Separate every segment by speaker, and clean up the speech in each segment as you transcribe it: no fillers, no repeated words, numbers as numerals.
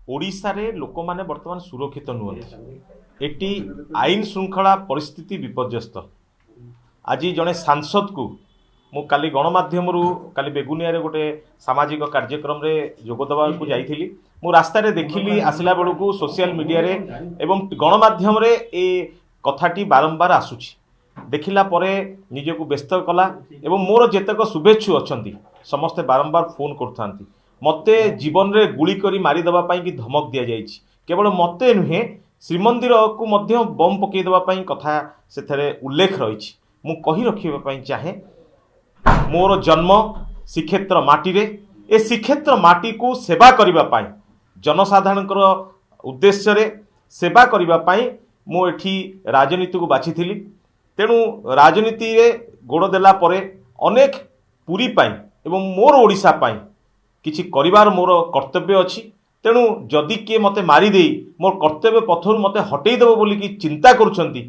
Speaker 1: ओडिशारे लोक माने वर्तमान सुरक्षित नुहति एटी आईन श्रृंखला परिस्थिति विपर्यस्त। आज जड़े सांसद को मु काली गणमाध्यम काली बेगुनिया गोटे सामाजिक कार्यक्रम रे जोगदवा को जाइथिली। मु रास्ता रे देखिली आसिला बेलू को सोशल मीडिया रे एवं गणमाध्यम रे ए कथाटी बारंबार आसुची। देखिला परे निजको व्यस्त कला एवं मोर जेतक शुभेच्छु अछंती समस्ते बारंबार फोन करथांती। मते जीवन रे गुली करी मारी दबा पाई कि धमक दिया जाइछि। केवल मते नुहे श्रीमंदिर को मध्य बम पकई दबा पाई कथा सेथरे उल्लेख रहिछि। मु कहि रखिबा पाई चाहे मोर जन्म श्रीक्षेत्र माटी रे ए श्रीक्षेत्र माटी को सेवा करिबा पाई जनसाधारणकर उद्देश्य रे सेवा करिबा पाई मु एठी राजनीति को बाछिथिली। तेणु राजनीति रे गोड़ देला परे अनेक पुरी पाई एवं मोर ओडिशा पाई किछि करिवार मोर कर्तव्य अछि। तेणु जदि किए मते मारी देई मोर कर्तव्य पथर मते हटेई देबो बोली कि चिंता करूछंती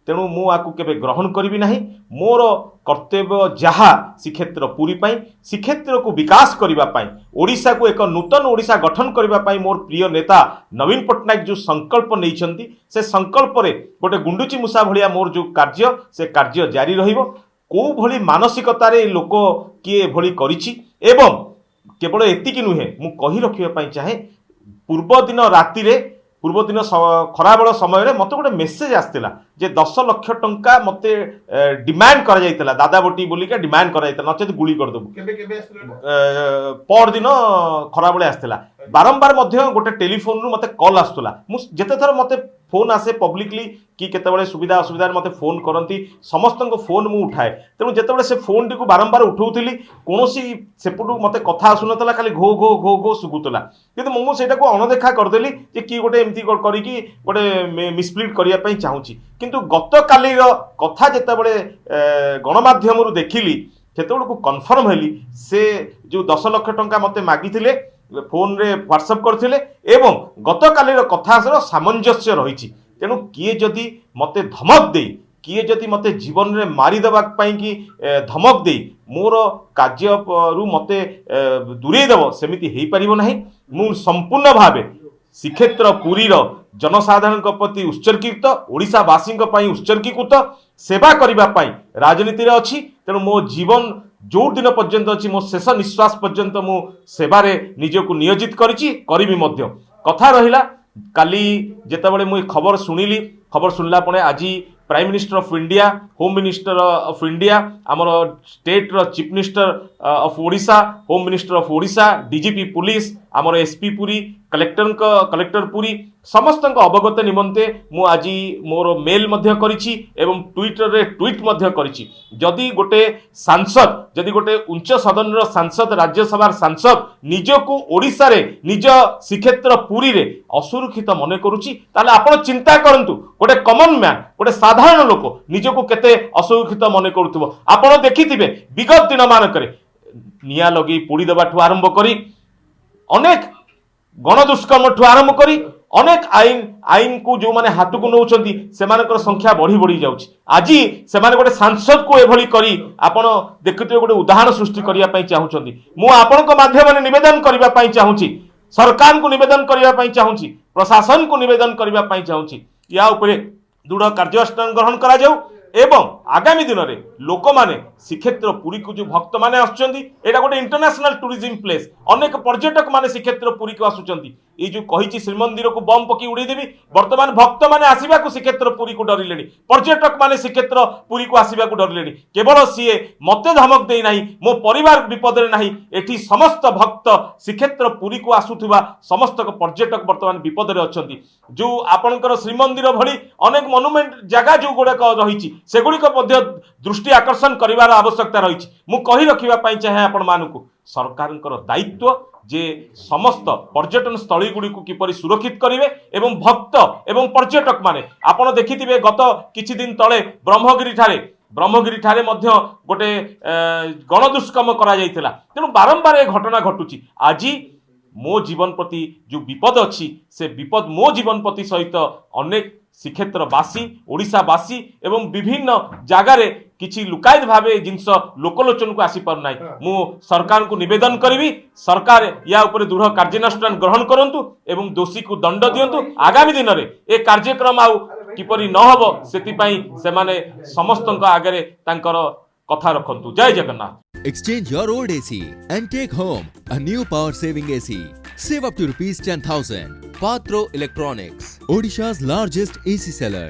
Speaker 1: तेणु मु आकु केबे ग्रहण करिवि नाही। मोर कर्तव्य जहा श्रीक्षेत्र पुरी पाई श्रीक्षेत्र को विकास करिबा पाई ओडिशा को एक नूतन ओडिशा गठन करिबा पाई मोर प्रिय नेता नवीन पट्टनायक जो संकल्प नैछंती से संकल्प रे गोटे गुंडुची मूसा भलिया मोर जो कार्य से कार्य जारी रहिबो। को भली मानसिकता रे लोक किए भली करिछि एवं केवल एतिकी नुहे मु कहि रखिबा पाई चाहे पूर्व दिन राति रे पूर्व दिन खराबेल समय रे मते गोटे मेसेज आसतिला जे 10 लाख टंका मते डिमांड करा जाइतला दादा बोटी बोली के डिमांड करा जाइतला नचेत गुली कर दबु। केबे केबे आसतिला पर दिन खराबेले आसतिला बारंबार मध्य गोटे टेलीफोन रु मते कॉल आसतला। मु जेते थर मते फोन आसे पब्लिकली कि केतेबेले सुविधा असुविधा मते फोन करंती समस्त को फोन मु उठाए। तेणु जेतेबेले से फोन टी को बारंबार उठाउथिली कोनोसी सेपटू मते कथा आसुनतला खाली घो घो घो घो सुगुतला किंतु मु सेटा को अनदेखा कर देली जे कि गोटे एमती करी कि गोटे मिसप्लीड करिया पई चाहूची। किंतु गत काली रो कथा जेतेबेले गणमाध्यम रु देखिली सेतेबेले को कन्फर्म हेली से जो 10 लाख टंका मते मागिथिले फोन रे व्हाट्सएप करथिले एवं गत काली रो कथा सर सामंजस्य रहिछि। तेणु किए जदि मते धमक देई किए जदि मते जीवन रे मारी देबा पाई कि धमक देई मोर कार्य रु मते दूरे देबो सेमिति हेई परिबो नाही। मु संपूर्ण भावे श्रीक्षेत्र पुरी रो जनसाधारण प्रति उत्सर्गित ओडिशावासी उत्सर्गीकृत सेवा करने राजनीति रे अछि। तेणु मो जीवन जो दिन पर्यंत अच्छी मो शेष निश्वास पर्यंत मु सेवारे निजको नियोजित करी मध्य। कथा रहिला काली जेतेबेले मु खबर शुणिली खबर शुणला परे आज prime minister of India home minister of India आमर स्टेट रो chief minister of Odisha home minister of Odisha DGP police आमर एसपी पुरी कलेक्टर पुरी समस्त अवगत निमंते मु आज मोर मेल मध्य करिछि एवं ट्विटर रे ट्वीट मध्य करिछि। जदि गोटे सांसद जदि गोटे उच्च सदन रो सांसद राज्यसभा सांसद निजको ओडिशा रे निज श्रीक्षेत्र पुरी रे असुरक्षित मने करूछि ताले आपण चिंता करंतु गोटे कॉमन मैन गोटे साधारण लोक निजको केते असुरक्षित मने करूथबो। आपण देखिथिबे विगत दिन मानकरे निया लगी पोड़ी देबाठू आरंभ करी अनेक गणदुष्कर्म ठू आरंभ करी अनेक आईन को जो माने हाथ को नौचंती सेमानकर संख्या बढ़ी बढ़ी जाउछि। आज सेमाने गोटे सांसद को एभली करी आपण देखिथिबे गोटे उदाहरण सृष्टि करिया पई चाहुचंती। मु आपनक माध्यम निवेदन करिया पई चाहुछि सरकार को निवेदन करिया पई चाहुछि प्रशासन को निवेदन करिया पई चाहुछि या उपरे दृढ़ कार्यानुष्ठान ग्रहण करा जाऊ एवं आगामी दिन में लोक माने श्रीक्षेत्र पुरी को जो भक्त माने आसुचंती एटा गोटे इंटरनेशनल टूरिज्म प्लेस अनेक पर्यटक माने श्रीक्षेत्र पुरी को आसुचंती। ये जो कही श्रीमंदिर को बम पकी उड़े देवी वर्तमान भक्त माने आसीबा को श्रीक्षेत्र पुरी को डरिलेनी पर्यटक माने श्रीक्षेत्र पुरी को आसीबा को डरिलेनी। केवल सीए मते धमक देई नाही मो परिवार विपद रे नाही एठी समस्त भक्त श्रीक्षेत्र पुरी को आसुथिबा समस्त पर्यटक वर्तमान विपद रे अछंती। जो आपनकर श्रीमंदिर भली अनेक मोनुमेंट जगह जो गुड़ाक रही सेगुड़िक दृष्टि आकर्षण करिवार आवश्यकता रही। मु कहि रखिबा पई चाहे आपण मानकु सरकारंकर दायित्व जे समस्त पर्यटन स्थली गुड़ी को किपरि सुरक्षित करिवे एवं भक्त एवं पर्यटक माने आपण देखिथिबे गत किछि दिन तळे ब्रह्मगिरी ठारे मध्य गोटे गणदुष्कर्म करा जायतिला। तेणु बारंबार ए घटना घटुची। आज मो जीवन प्रति जो विपद अच्छी से विपद मो जीवन प्रति सहित अनेक ଶ୍ରୀକ୍ଷେତ୍ରବାସୀ ଓଡ଼ିଶାବାସୀ ଏବଂ ବିଭିନ୍ନ ଜାଗାରେ କିଛି ଲୁକାୟିତ ଭାବେ ଜିନିଷ ଲୋକଲୋଚନକୁ ଆସିପାରୁନାହିଁ। ମୁଁ ସରକାରଙ୍କୁ ନିବେଦନ କରିବି ସରକାର ୟା ଉପରେ ଦୃଢ଼ କାର୍ଯ୍ୟାନୁଷ୍ଠାନ ଗ୍ରହଣ କରନ୍ତୁ ଏବଂ ଦୋଷୀକୁ ଦଣ୍ଡ ଦିଅନ୍ତୁ। ଆଗାମୀ ଦିନରେ ଏ କାର୍ଯ୍ୟକ୍ରମ ଆଉ କିପରି ନ ହେବ ସେଥିପାଇଁ ସେମାନେ ସମସ୍ତଙ୍କ ଆଗରେ ତାଙ୍କର କଥା ରଖନ୍ତୁ। ଜୟ Jagannath.
Speaker 2: Exchange your old AC and take home a new power saving AC. Save up to ₹10,000. Patro Electronics, Odisha's largest AC seller.